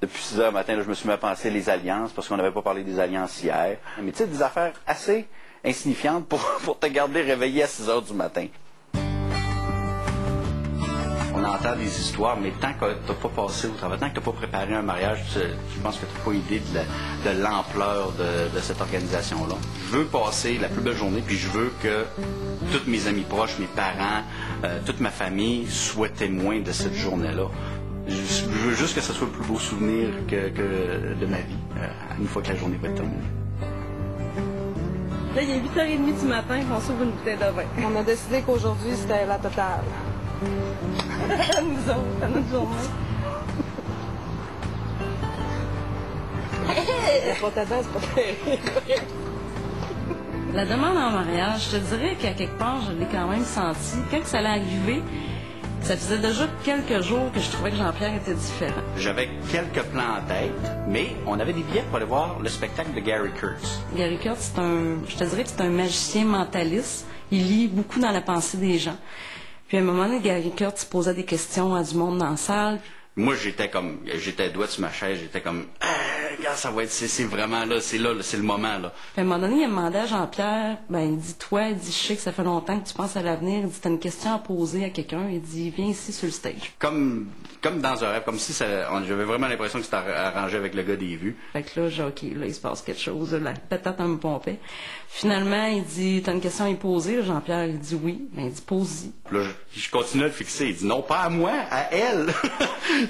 Depuis 6 heures matin, là, je me suis mis à penser les alliances, parce qu'on n'avait pas parlé des alliances hier. Mais tu sais, des affaires assez insignifiantes pour te garder réveillé à 6 heures du matin. On entend des histoires, mais tant que tu n'as pas passé au travail, tant que tu n'as pas préparé un mariage, je pense que tu n'as pas idée de l'ampleur de cette organisation-là. Je veux passer la plus belle journée, puis je veux que tous mes amis proches, mes parents, toute ma famille soient témoins de cette journée-là. Je veux juste que ce soit le plus beau souvenir que de ma vie, une fois que la journée va être terminée. Là, il est 8h30 du matin, on s'ouvre une bouteille de vin. On a décidé qu'aujourd'hui, c'était la totale. Nous autres, à notre journée. C'est pas ta danse, c'est pas terrible. La demande en mariage, je te dirais qu'à quelque part, je l'ai quand même senti. Quand ça allait arriver, ça faisait déjà quelques jours que je trouvais que Jean-Pierre était différent. J'avais quelques plans en tête, mais on avait des billets pour aller voir le spectacle de Gary Kurtz. Gary Kurtz, je te dirais que c'est un magicien mentaliste. Il lit beaucoup dans la pensée des gens. Puis à un moment donné, Gary Kurtz posait des questions à du monde dans la salle. Moi, j'étais doigt sur ma chaise, j'étais comme, regarde, ça va être, c'est vraiment là, c'est le moment, là. Puis à un moment donné, il a demandé à Jean-Pierre, il dit, toi, je sais que ça fait longtemps que tu penses à l'avenir, il dit, t'as une question à poser à quelqu'un, il dit, viens ici sur le stage. Comme dans un rêve, comme si j'avais vraiment l'impression que c'était arrangé avec le gars des vues. Fait que là, j'ai OK, là, il se passe quelque chose, là, la patate me pompait. Finalement, il dit, t'as une question à y poser, là, Jean-Pierre, il dit oui, il dit, pose-y. Là, je continue à le fixer, il dit, non, pas à moi, à elle.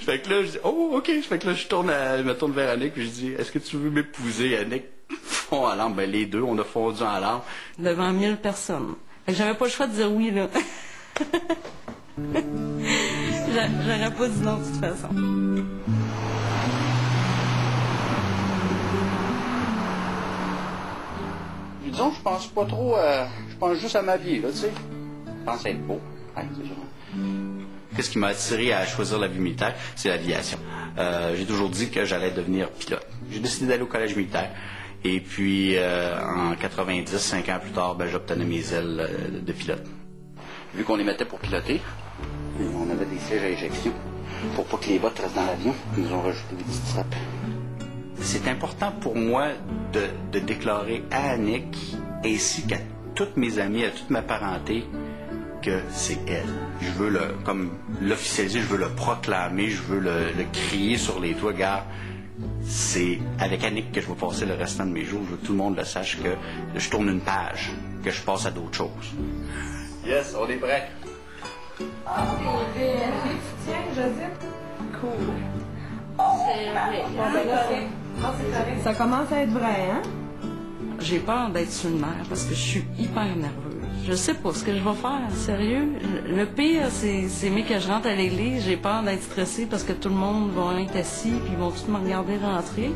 Fait que là, je dis, oh, OK. Fait que là, je me tourne vers Annick, puis je dis, est-ce que tu veux m'épouser? Annick fond à lampe. Les deux, on a fondu en lampe. Devant 1000 personnes. Fait que j'avais pas le choix de dire oui, là. J'aurais pas dit non, de toute façon. Disons, je pense pas trop je pense juste à ma vie, là, tu sais. Je pense être beau. Ouais, c'est sûr. Qu'est-ce qui m'a attiré à choisir la vie militaire? C'est l'aviation. J'ai toujours dit que j'allais devenir pilote. J'ai décidé d'aller au collège militaire. Et puis, en 90, 5 ans plus tard, j'obtenais mes ailes de pilote. Vu qu'on les mettait pour piloter, on avait des sièges à éjection. Pour pas que les bottes restent dans l'avion, ils nous ont rajouté des petites straps. C'est important pour moi de déclarer à Annick, ainsi qu'à toutes mes amies, à toute ma parenté, que c'est elle. Je veux l'officialiser, je veux le proclamer, je veux le crier sur les toits. Gars, c'est avec Annick que je vais passer le restant de mes jours. Je veux que tout le monde le sache, que je tourne une page, que je passe à d'autres choses. Yes, on est prêts. Ah, des soutiens, Joseph. Cool. Ça commence à être vrai, hein? J'ai peur d'être sur le nerf parce que je suis hyper nerveuse. Je sais pas ce que je vais faire, sérieux. Le pire, c'est mais que je rentre à l'église, j'ai peur d'être stressée parce que tout le monde va être assis puis ils vont tous me regarder rentrer.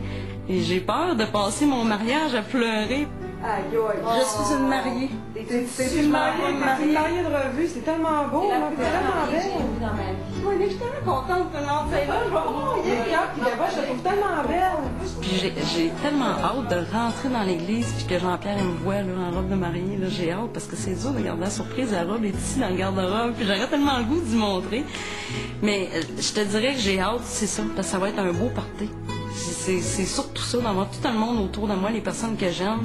Et j'ai peur de passer mon mariage à pleurer. Je suis une mariée. C'est une mariée de revue, c'est tellement beau, là, c'est tellement belle. Moi, je suis tellement contente de lancer là. Je te trouve tellement belle. Puis j'ai tellement hâte de rentrer dans l'église puis que Jean-Pierre me voit là, en robe de mariée. Là, j'ai hâte parce que c'est dur de garder la surprise. La robe est ici dans le garde-robe. Puis j'aurais tellement le goût d'y montrer. Mais je te dirais que j'ai hâte, c'est ça, parce que ça va être un beau party. C'est surtout ça, d'avoir tout le monde autour de moi, les personnes que j'aime.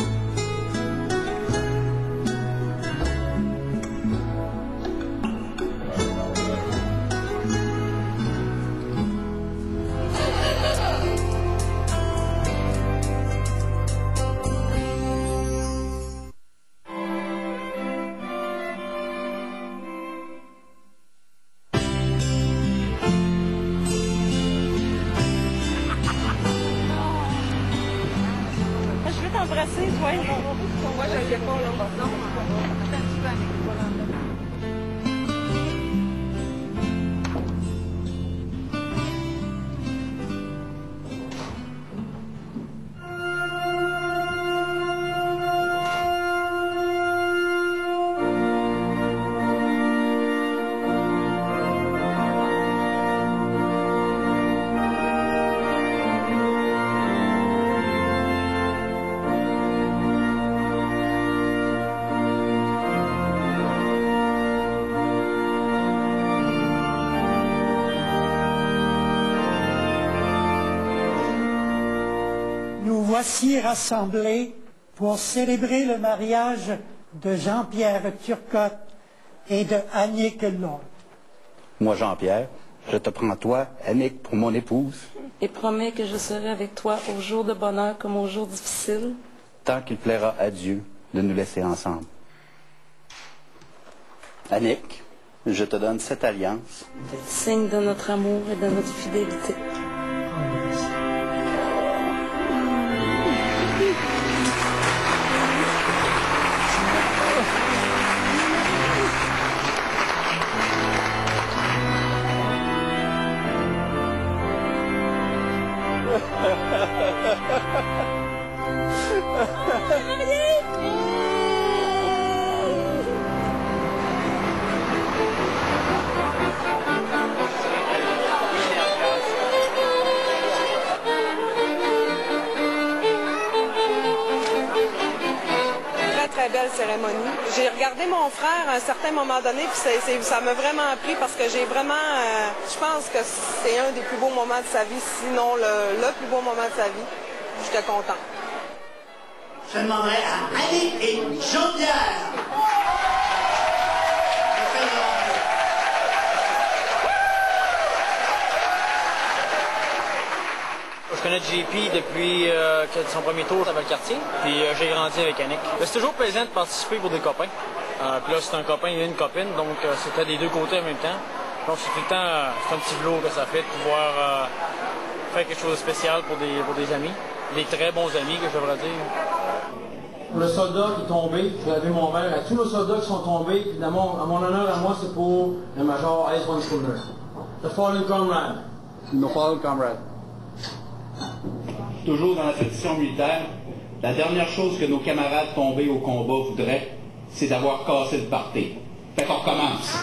Embrasser, toi. Moi, je ne sais pas, là. Non. Attends un petit peu, Annick. voici rassemblés pour célébrer le mariage de Jean-Pierre Turcotte et de Annick Lord. Moi, Jean-Pierre, je te prends toi, Annick, pour mon épouse. Et promets que je serai avec toi aux jours de bonheur comme aux jours difficiles. Tant qu'il plaira à Dieu de nous laisser ensemble. Annick, je te donne cette alliance. Signe de notre amour et de notre fidélité. Très belle cérémonie. J'ai regardé mon frère à un certain moment donné, puis ça m'a vraiment appris parce que j'ai vraiment, je pense que c'est un des plus beaux moments de sa vie, sinon le plus beau moment de sa vie. J'étais content. Je demanderai à Annick et Jean-Pierre. Je connais JP depuis son premier tour à Valcartier, puis j'ai grandi avec Annick. C'est toujours plaisant de participer pour des copains. Puis là, c'est un copain et une copine, donc c'était des deux côtés en même temps. Donc c'est tout le temps c'est un petit velours que ça fait de pouvoir faire quelque chose de spécial pour des amis, des très bons amis que je devrais dire. Pour le soldat qui est tombé, je vais laver mon verre à tous les soldats qui sont tombés, évidemment, à mon honneur, à moi, c'est pour le major Ice One Schooner. The Fallen Comrade. Nos fallen comrades. Toujours dans la tradition militaire, la dernière chose que nos camarades tombés au combat voudraient, c'est d'avoir cassé le party. Fait qu'on recommence.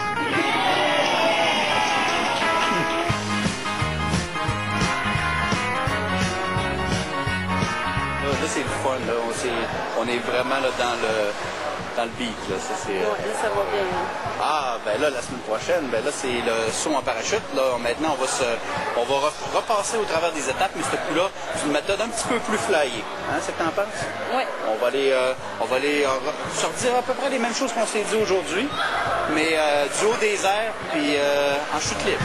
Là, c'est le fun, là. On est vraiment là, dans le beat. Là. Ça, Oui, ça va bien. Ah, ben là, la semaine prochaine, ben là, c'est le saut en parachute. Là, maintenant, on va repasser au travers des étapes, mais ce coup-là, c'est une méthode un petit peu plus flyée. Hein, c'est ce que t'en penses? Oui. On va aller se redire à peu près les mêmes choses qu'on s'est dit aujourd'hui, mais du haut des airs, puis en chute libre.